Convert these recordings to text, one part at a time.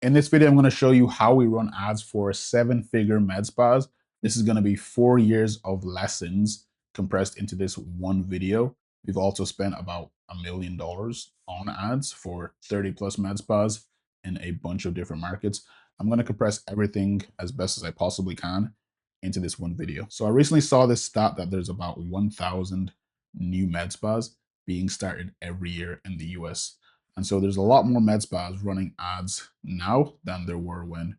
In this video, I'm going to show you how we run ads for seven-figure med spas. This is going to be 4 years of lessons compressed into this one video. We've also spent about $1 million on ads for 30 plus med spas in a bunch of different markets. I'm going to compress everything as best as I possibly can into this one video. So I recently saw this stat that there's about 1,000 new med spas being started every year in the US. And so there's a lot more med spas running ads now than there were when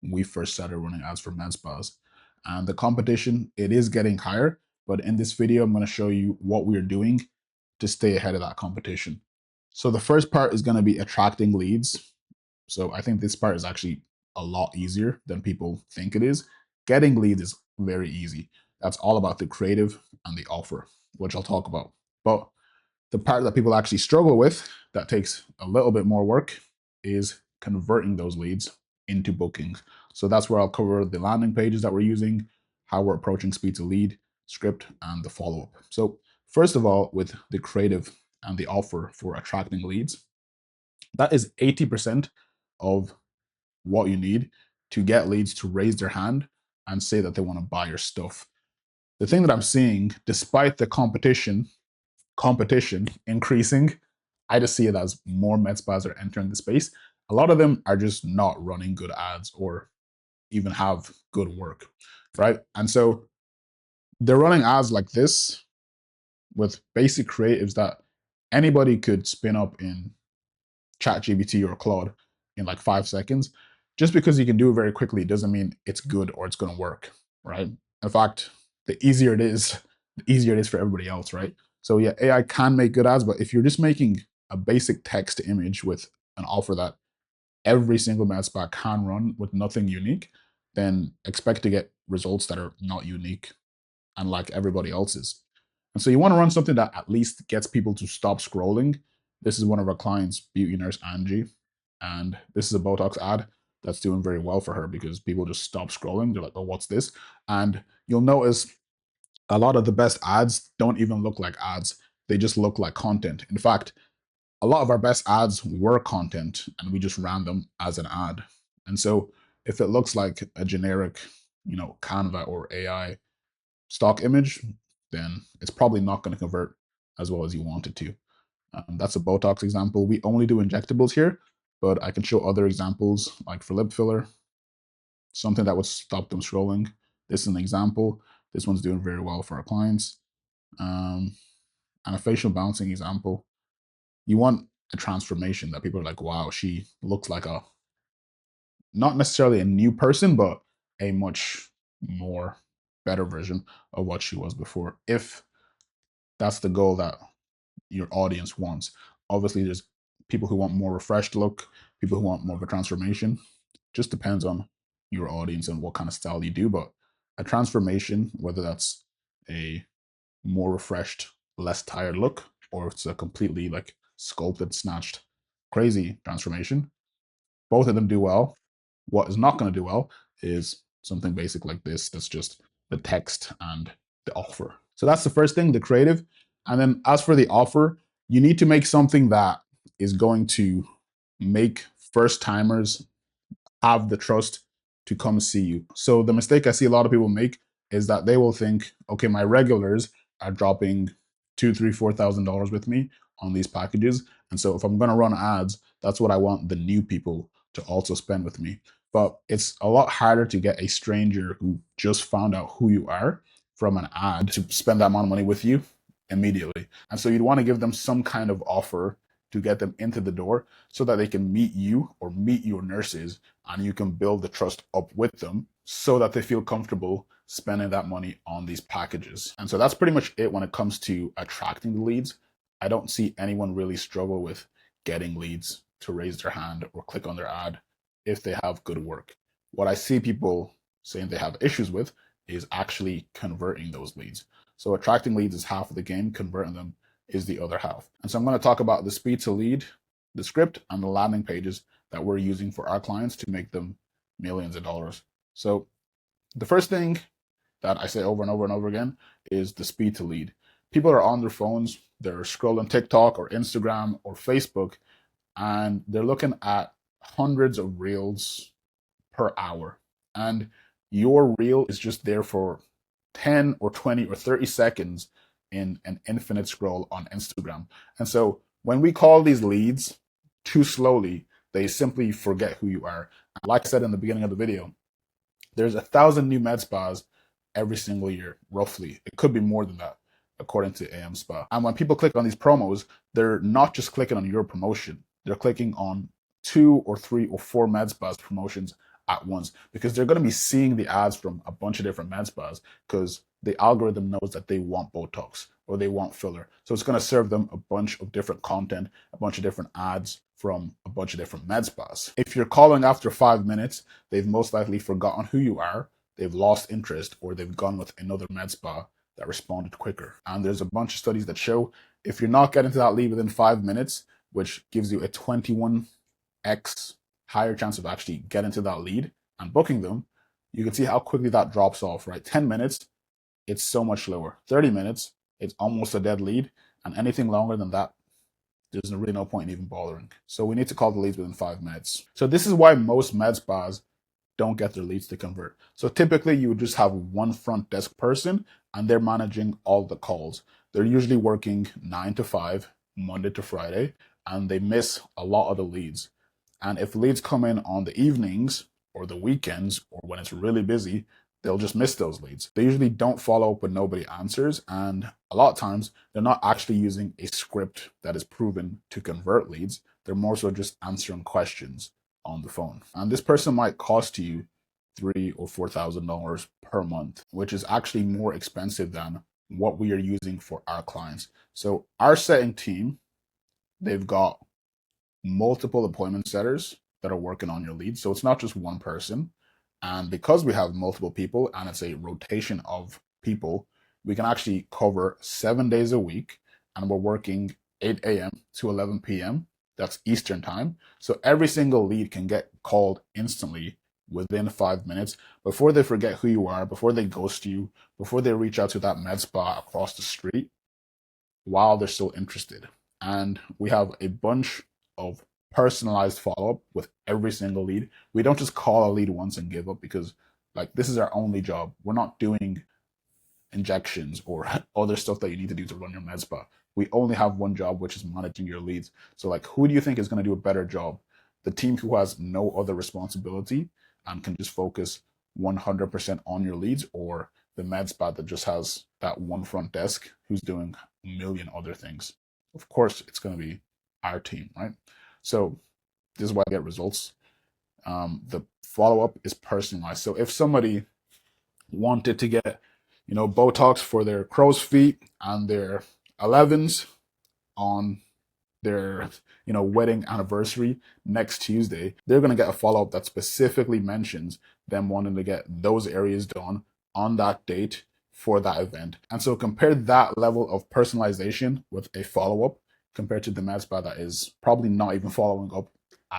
we first started running ads for med spas. And the competition, it is getting higher, but in this video, I'm going to show you what we're doing to stay ahead of that competition. So the first part is going to be attracting leads. So I think this part is actually a lot easier than people think it is. Getting leads is very easy. That's all about the creative and the offer, which I'll talk about. But the part that people actually struggle with, that takes a little bit more work, is converting those leads into bookings. So that's where I'll cover the landing pages that we're using, how we're approaching speed to lead, script, and the follow-up. So first of all, with the creative and the offer for attracting leads, that is 80% of what you need to get leads to raise their hand and say that they want to buy your stuff. The thing that I'm seeing, despite the competition increasing, I just see it as more med spas are entering the space. A lot of them are just not running good ads or even have good work, right? And so they're running ads like this with basic creatives that anybody could spin up in ChatGPT or Claude in like 5 seconds. Just because you can do it very quickly doesn't mean it's good or it's going to work, right? In fact, the easier it is, the easier it is for everybody else, right? So yeah, AI can make good ads, but if you're just making a basic text to image with an offer that every single med spa can run with nothing unique, then expect to get results that are not unique and like everybody else's. And so you want to run something that at least gets people to stop scrolling. This is one of our clients, beauty nurse Angie, and this is a Botox ad that's doing very well for her because people just stop scrolling. They're like, oh, what's this? And you'll notice a lot of the best ads don't even look like ads. They just look like content. In fact, a lot of our best ads were content and we just ran them as an ad. And so if it looks like a generic, Canva or AI stock image, then it's probably not going to convert as well as you want it to. That's a Botox example. We only do injectables here, but I can show other examples like for lip filler, something that would stop them scrolling. This is an example. This one's doing very well for our clients. And a facial bouncing example. You want a transformation that people are like, wow, she looks like not necessarily a new person, but a much more better version of what she was before. If that's the goal that your audience wants. Obviously, there's people who want more refreshed look, people who want more of a transformation. Just depends on your audience and what kind of style you do. But a transformation, whether that's a more refreshed, less tired look, or it's a completely like sculpted, snatched, crazy transformation, both of them do well. What is not going to do well is something basic like this that's just the text and the offer. So that's the first thing, the creative. And then as for the offer, you need to make something that is going to make first timers have the trust to come see you. So the mistake I see a lot of people make is that they will think, okay, my regulars are dropping two, three, $4,000 with me on these packages. And so if I'm going to run ads, that's what I want the new people to also spend with me. But it's a lot harder to get a stranger who just found out who you are from an ad to spend that amount of money with you immediately. And so you'd want to give them some kind of offer to get them into the door so that they can meet you or meet your nurses and you can build the trust up with them so that they feel comfortable spending that money on these packages. And so that's pretty much it when it comes to attracting the leads. I don't see anyone really struggle with getting leads to raise their hand or click on their ad if they have good work. What I see people saying they have issues with is actually converting those leads. So attracting leads is half of the game, converting them is the other half. And so I'm going to talk about the speed to lead, the script, and the landing pages that we're using for our clients to make them millions of dollars. So the first thing that I say over and over and over again is the speed to lead. People are on their phones, they're scrolling TikTok or Instagram or Facebook, and they're looking at hundreds of reels per hour. And your reel is just there for 10 or 20 or 30 seconds in an infinite scroll on Instagram. And so when we call these leads too slowly, they simply forget who you are. And like I said in the beginning of the video, there's 1,000 new med spas every single year, roughly. It could be more than that, according to AM Spa. And when people click on these promos, they're not just clicking on your promotion, they're clicking on 2 or 3 or 4 med spas promotions at once, because they're going to be seeing the ads from a bunch of different med spas, because the algorithm knows that they want Botox or they want filler. So it's going to serve them a bunch of different content, a bunch of different ads from a bunch of different med spas. If you're calling after 5 minutes, they've most likely forgotten who you are, they've lost interest, or they've gone with another med spa that responded quicker. And there's a bunch of studies that show if you're not getting to that lead within 5 minutes, which gives you a 21x higher chance of actually getting to that lead and booking them, you can see how quickly that drops off, right? 10 minutes, it's so much lower. 30 minutes, it's almost a dead lead. And anything longer than that, there's really no point in even bothering. So we need to call the leads within 5 minutes. So this is why most med spas don't get their leads to convert. So typically you would just have one front desk person and they're managing all the calls. They're usually working 9 to 5, Monday to Friday, and they miss a lot of the leads. And if leads come in on the evenings or the weekends or when it's really busy, they'll just miss those leads. They usually don't follow up when nobody answers. And a lot of times they're not actually using a script that is proven to convert leads. They're more so just answering questions on the phone. And this person might cost you $3,000 or $4,000 per month, which is actually more expensive than what we are using for our clients. So our setting team, they've got multiple appointment setters that are working on your leads. So it's not just one person. And because we have multiple people and it's a rotation of people, we can actually cover 7 days a week, and we're working 8 a.m. to 11 p.m. That's Eastern time. So every single lead can get called instantly within 5 minutes before they forget who you are, before they ghost you, before they reach out to that med spa across the street while they're still interested. And we have a bunch of personalized follow-up with every single lead. We don't just call a lead once and give up, because like this is our only job. We're not doing injections or other stuff that you need to do to run your med spa. We only have one job, which is managing your leads. So like, who do you think is going to do a better job? The team who has no other responsibility and can just focus 100% on your leads, or the med spa that just has that one front desk who's doing a million other things? Of course, it's going to be our team, right? So this is why I get results. The follow-up is personalized. So if somebody wanted to get, Botox for their crow's feet and their 11s on their, wedding anniversary next Tuesday, they're going to get a follow-up that specifically mentions them wanting to get those areas done on that date for that event. And so compare that level of personalization with a follow-up compared to the med spa that is probably not even following up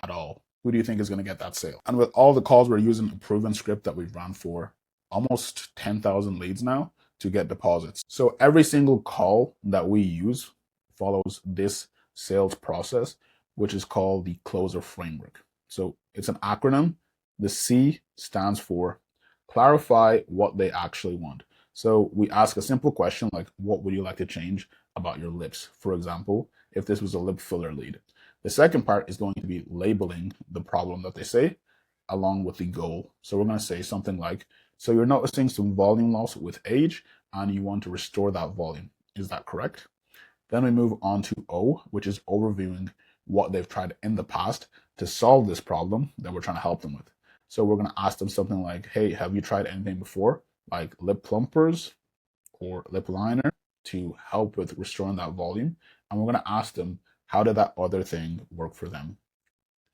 at all. Who do you think is going to get that sale? And with all the calls, we're using a proven script that we've run for almost 10,000 leads now to get deposits. So every single call that we use follows this sales process, which is called the closer framework. So it's an acronym. The C stands for clarify what they actually want. So we ask a simple question like, what would you like to change about your lips, for example, if this was a lip filler lead. The second part is going to be labeling the problem that they say along with the goal. So we're going to say something like, so you're noticing some volume loss with age and you want to restore that volume. Is that correct? Then we move on to O, which is overviewing what they've tried in the past to solve this problem that we're trying to help them with. So we're going to ask them something like, hey, have you tried anything before, like lip plumpers or lip liner, to help with restoring that volume? And we're going to ask them, how did that other thing work for them?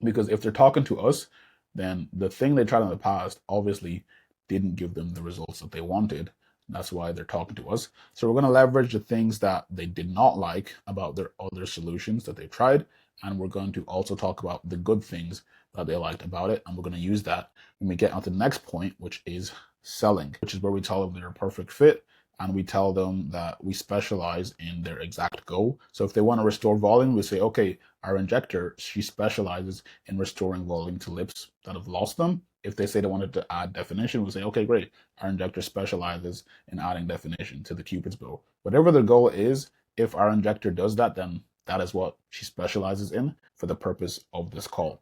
Because if they're talking to us, then the thing they tried in the past obviously didn't give them the results that they wanted. That's why they're talking to us. So we're going to leverage the things that they did not like about their other solutions that they tried. And we're going to also talk about the good things that they liked about it. And we're going to use that when we get on to the next point, which is selling, which is where we tell them they're a perfect fit. And we tell them that we specialize in their exact goal. So if they want to restore volume, we say, okay, our injector, she specializes in restoring volume to lips that have lost them. If they say they wanted to add definition, we'll say, okay, great. Our injector specializes in adding definition to the Cupid's bow. Whatever the goal is, if our injector does that, then that is what she specializes in for the purpose of this call.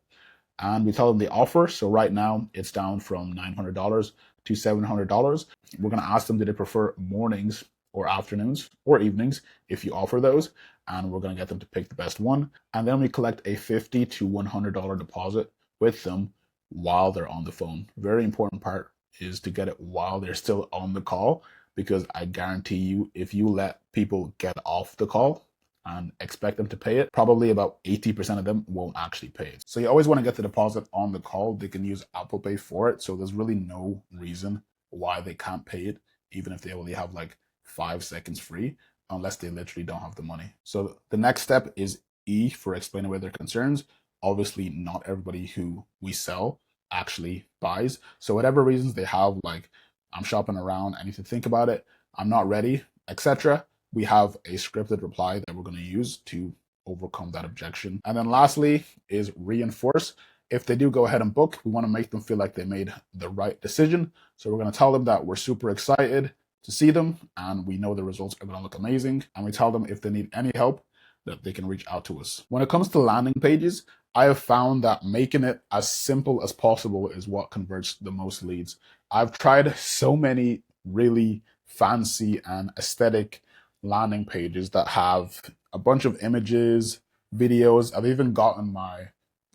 And we tell them the offer. So right now it's down from $900 to $700. We're going to ask them, do they prefer mornings or afternoons or evenings if you offer those? And we're going to get them to pick the best one. And then we collect a $50 to $100 deposit with them while they're on the phone. Very important part is to get it while they're still on the call, because I guarantee you, if you let people get off the call and expect them to pay it, probably about 80% of them won't actually pay it. So you always want to get the deposit on the call. They can use Apple Pay for it. So there's really no reason why they can't pay it, even if they only have like 5 seconds free, unless they literally don't have the money. So the next step is E for explain away their concerns. Obviously, not everybody who we sell actually buys. So whatever reasons they have, like I'm shopping around, I need to think about it, I'm not ready, etc., we have a scripted reply that we're going to use to overcome that objection. And then lastly is reinforce. If they do go ahead and book, we want to make them feel like they made the right decision. So we're going to tell them that we're super excited to see them and we know the results are going to look amazing. And we tell them if they need any help, that they can reach out to us. When it comes to landing pages, I have found that making it as simple as possible is what converts the most leads. I've tried so many really fancy and aesthetic landing pages that have a bunch of images, videos. I've even gotten my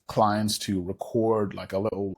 clients to record like a little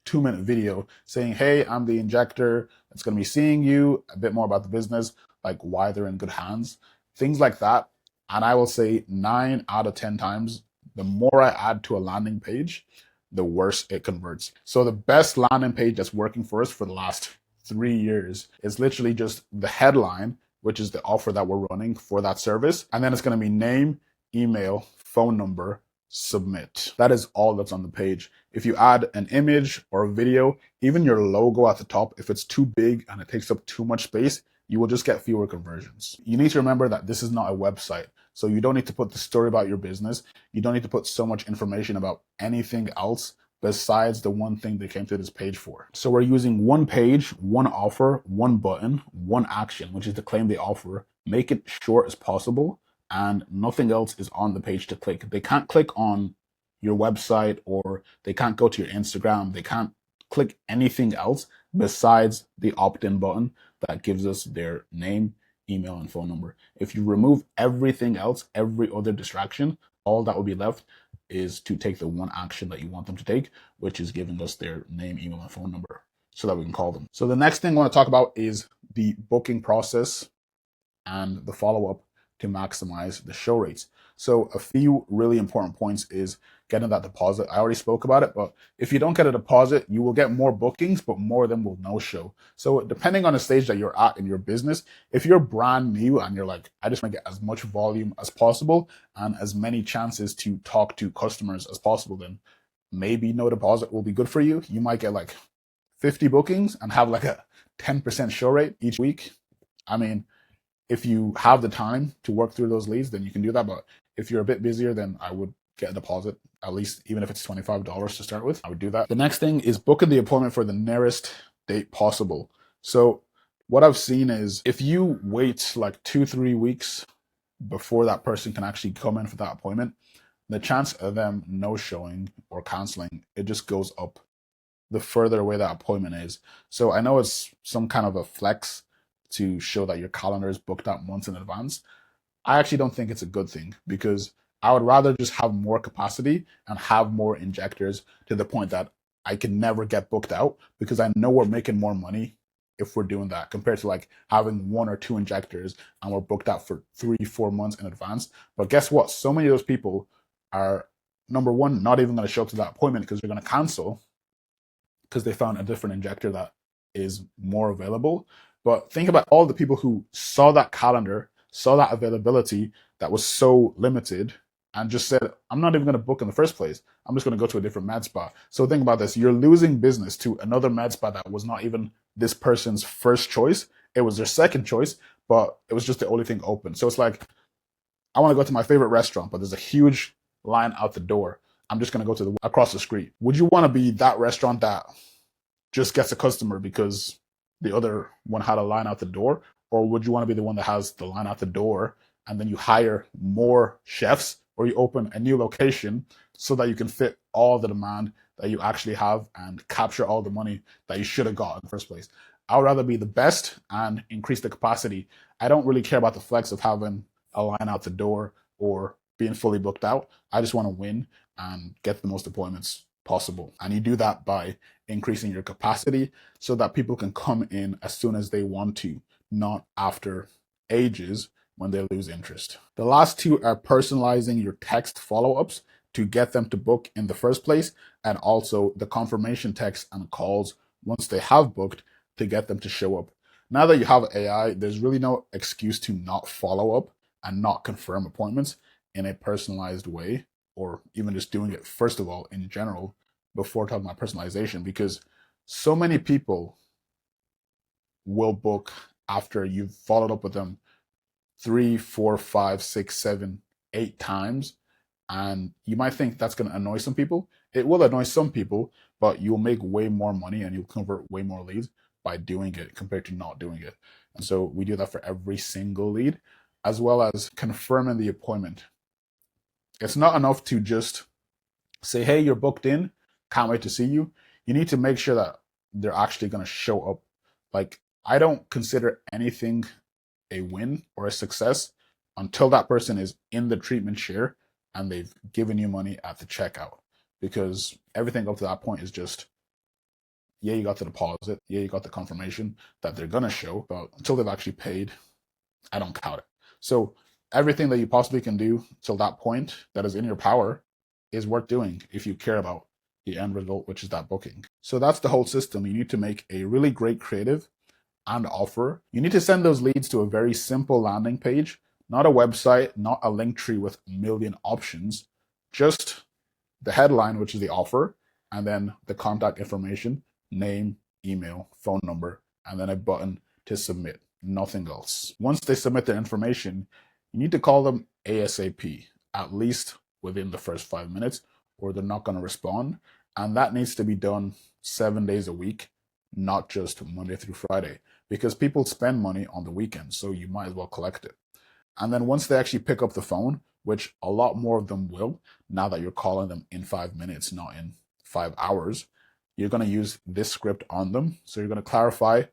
2-minute video saying, hey, I'm the injector that's going to be seeing you, a bit more about the business, like why they're in good hands, things like that. And I will say 9 out of 10 times, the more I add to a landing page, the worse it converts. So the best landing page that's working for us for the last 3 years is literally just the headline, which is the offer that we're running for that service. And then it's going to be name, email, phone number, submit. That is all that's on the page. If you add an image or a video, even your logo at the top, if it's too big and it takes up too much space, you will just get fewer conversions. You need to remember that this is not a website. So you don't need to put the story about your business. You don't need to put so much information about anything else besides the one thing they came to this page for. So we're using one page, one offer, one button, one action, which is to claim the offer, make it short as possible, and nothing else is on the page to click. They can't click on your website, or they can't go to your Instagram. They can't click anything else besides the opt-in button that gives us their name, email, and phone number. If you remove everything else, every other distraction, all that will be left is to take the one action that you want them to take, which is giving us their name, email, and phone number so that we can call them. So the next thing I want to talk about is the booking process and the follow-up to maximize the show rates. So a few really important points is getting that deposit. I already spoke about it, but if you don't get a deposit, you will get more bookings, but more of them will no show. So depending on the stage that you're at in your business, if you're brand new and you're like, I just want to get as much volume as possible and as many chances to talk to customers as possible, then maybe no deposit will be good for you. You might get like 50 bookings and have like a 10% show rate each week. I mean, if you have the time to work through those leads, then you can do that. But if you're a bit busier, then I would get a deposit, at least even if it's $25 to start with. I would do that. The next thing is booking the appointment for the nearest date possible. So what I've seen is if you wait like 2-3 weeks before that person can actually come in for that appointment, the chance of them no showing or canceling, it just goes up the further away that appointment is. So I know it's some kind of a flex to show that your calendar is booked out months in advance. I actually don't think it's a good thing, because I would rather just have more capacity and have more injectors to the point that I can never get booked out, because I know we're making more money if we're doing that compared to like having 1 or 2 injectors and we're booked out for 3-4 months in advance. But guess what? So many of those people are, number one, not even going to show up to that appointment because they're going to cancel because they found a different injector that is more available. But think about all the people who saw that calendar, saw that availability that was so limited, and just said, I'm not even going to book in the first place. I'm just going to go to a different med spa. So think about this. You're losing business to another med spa that was not even this person's first choice. It was their second choice, but it was just the only thing open. So it's like, I want to go to my favorite restaurant, but there's a huge line out the door. I'm just going to go to the across the street. Would you want to be that restaurant that just gets a customer because the other one had a line out the door? Or would you want to be the one that has the line out the door and then you hire more chefs, or you open a new location so that you can fit all the demand that you actually have and capture all the money that you should have got in the first place? I would rather be the best and increase the capacity. I don't really care about the flex of having a line out the door or being fully booked out. I just want to win and get the most appointments possible. And you do that by increasing your capacity so that people can come in as soon as they want to, not after ages when they lose interest. The last two are personalizing your text follow-ups to get them to book in the first place, and also the confirmation text and calls once they have booked to get them to show up. Now that you have AI, there's really no excuse to not follow up and not confirm appointments in a personalized way, or even just doing it first of all in general before talking about personalization, because so many people will book after you've followed up with them 3, 4, 5, 6, 7, 8 times. And you might think that's going to annoy some people. It will annoy some people, but you'll make way more money and you'll convert way more leads by doing it compared to not doing it. And so we do that for every single lead, as well as confirming the appointment. It's not enough to just say, hey, you're booked in, can't wait to see you. You need to make sure that they're actually going to show up. Like, I don't consider anything a win or a success until that person is in the treatment chair and they've given you money at the checkout, because everything up to that point is just, yeah, you got the deposit, yeah, you got the confirmation that they're gonna show, but until they've actually paid, I don't count it. So everything that you possibly can do till that point that is in your power is worth doing if you care about the end result, which is that booking. So that's the whole system. You need to make a really great creative and offer. You need to send those leads to a very simple landing page, not a website, not a link tree with a million options, just the headline, which is the offer, and then the contact information, name, email, phone number, and then a button to submit, nothing else. Once they submit their information, you need to call them ASAP, at least within the first 5 minutes, or they're not going to respond. And that needs to be done 7 days a week, not just Monday through Friday, because people spend money on the weekends, so you might as well collect it. And then once they actually pick up the phone, which a lot more of them will, now that you're calling them in 5 minutes, not in 5 hours, you're going to use this script on them. So you're going to clarify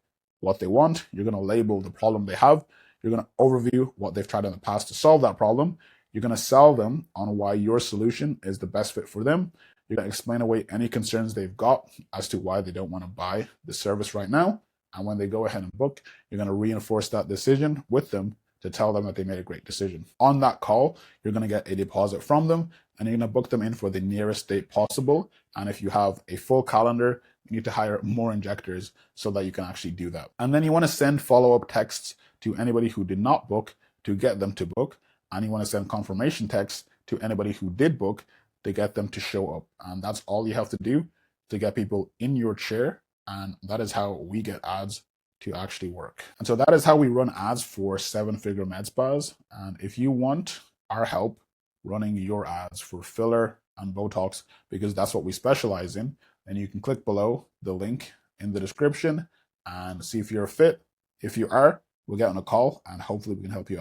what they want. You're going to label the problem they have. You're going to overview what they've tried in the past to solve that problem. You're going to sell them on why your solution is the best fit for them. You're going to explain away any concerns they've got as to why they don't want to buy the service right now. And when they go ahead and book, you're going to reinforce that decision with them to tell them that they made a great decision. On that call, you're going to get a deposit from them, and you're going to book them in for the nearest date possible. And if you have a full calendar, you need to hire more injectors so that you can actually do that. And then you want to send follow-up texts to anybody who did not book to get them to book. And you want to send confirmation texts to anybody who did book to get them to show up. And that's all you have to do to get people in your chair. And that is how we get ads to actually work. And so that is how we run ads for 7-figure med spas. And if you want our help running your ads for filler and Botox, because that's what we specialize in, then you can click below the link in the description and see if you're a fit. If you are, we'll get on a call and hopefully we can help you out.